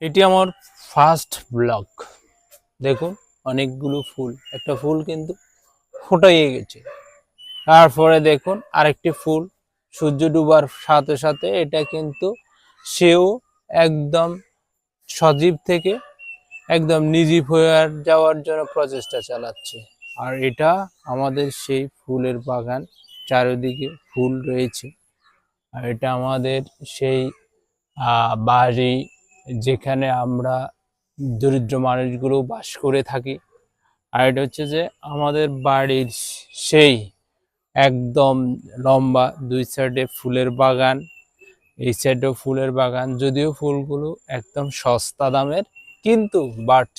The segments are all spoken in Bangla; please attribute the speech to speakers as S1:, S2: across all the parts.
S1: এটি আমার ফার্স্ট ব্লগ। দেখুন অনেকগুলো ফুল, একটা ফুল কিন্তু ফুটাইয়ে গেছে। তারপরে দেখুন আরেকটি ফুল সূর্য ডুবার সাথে সাথে এটা কিন্তু সেও একদম সজীব থেকে একদম নির্জীব হয়ে যাওয়ার জন্য প্রচেষ্টা চালাচ্ছে। আর এটা আমাদের সেই ফুলের বাগান, চারিদিকে ফুল রয়েছে। আর এটা আমাদের সেই বাড়ি, যেখানে আমরা দরিদ্র মানুষগুলো বাস করে থাকি। আর এটা হচ্ছে যে আমাদের বাড়ির সেই একদম লম্বা দুই সাইডে ফুলের বাগান, এই সাইডেও ফুলের বাগান। যদিও ফুলগুলো একদম সস্তা দামের, কিন্তু বাট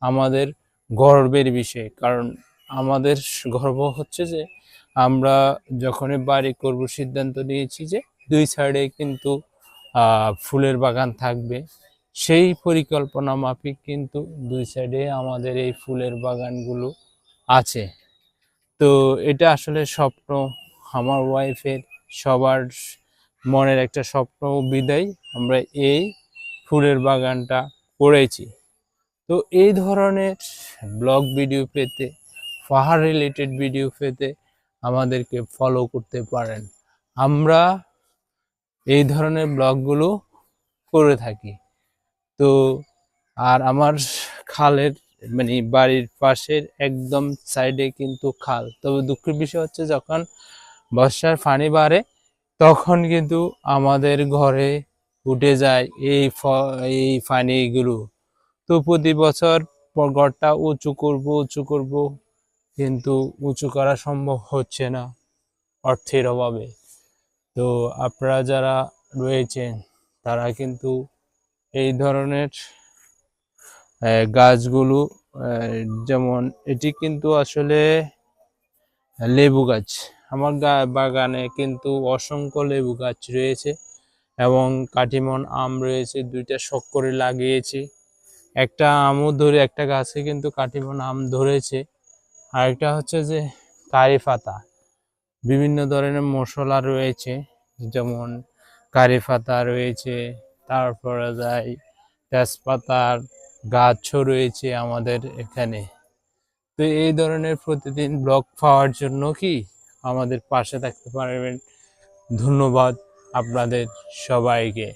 S1: আমাদের গর্বের বিষয়। কারণ আমাদের গর্ব হচ্ছে যে আমরা যখনই বাড়ি করব সিদ্ধান্ত নিয়েছি যে দুই সাইডে কিন্তু ফুলের বাগান থাকবে। সেই পরিকল্পনা মাফিক কিন্তু দুই সাইডে আমাদের এই ফুলের বাগানগুলো আছে। তো এটা আসলে স্বপ্ন, আমার ওয়াইফের, সবার মনের একটা স্বপ্ন বিদায় আমরা এই ফুলের বাগানটা করেছি। তো এই ধরনের ব্লগ ভিডিও পেতে, পাহাড় রিলেটেড ভিডিও পেতে আমাদেরকে ফলো করতে পারেন। আমরা এই ধরনের ব্লগগুলো করে থাকি। তো আর আমার খালের মানে বাড়ির পাশের একদম সাইডে কিন্তু খাল। তবে দুঃখের বিষয় হচ্ছে যখন বর্ষার পানি বাড়ে তখন কিন্তু আমাদের ঘরে উঠে যায় এই পানিগুলো। তো প্রতি বছর ঘরটা উঁচু করব, কিন্তু উঁচু করা সম্ভব হচ্ছে না অর্থের অভাবে। তো আপনারা যারা রয়েছেন তারা কিন্তু এই ধরনের গাছগুলো, যেমন এটি কিন্তু আসলে লেবু গাছ। আমার বাগানে কিন্তু অসংখ্য লেবু গাছ রয়েছে এবং কাটিমন আম রয়েছে, দুইটা শখ করে লাগিয়েছি। একটা আমও ধরে, একটা গাছে কিন্তু কাটিমন আম ধরেছে। আরেকটা হচ্ছে যে কারি পাতা, বিভিন্ন ধরনের মশলা রয়েছে, যেমন কারি পাতা রয়েছে, তারপরে যাই তেজপাতার গাছও রয়েছে আমাদের এখানে। তো এই ধরনের প্রতিদিন ব্লগ পাওয়ার জন্য কি আমাদের পাশে থাকতে পারবেন। ধন্যবাদ আপনাদের সবাইকে।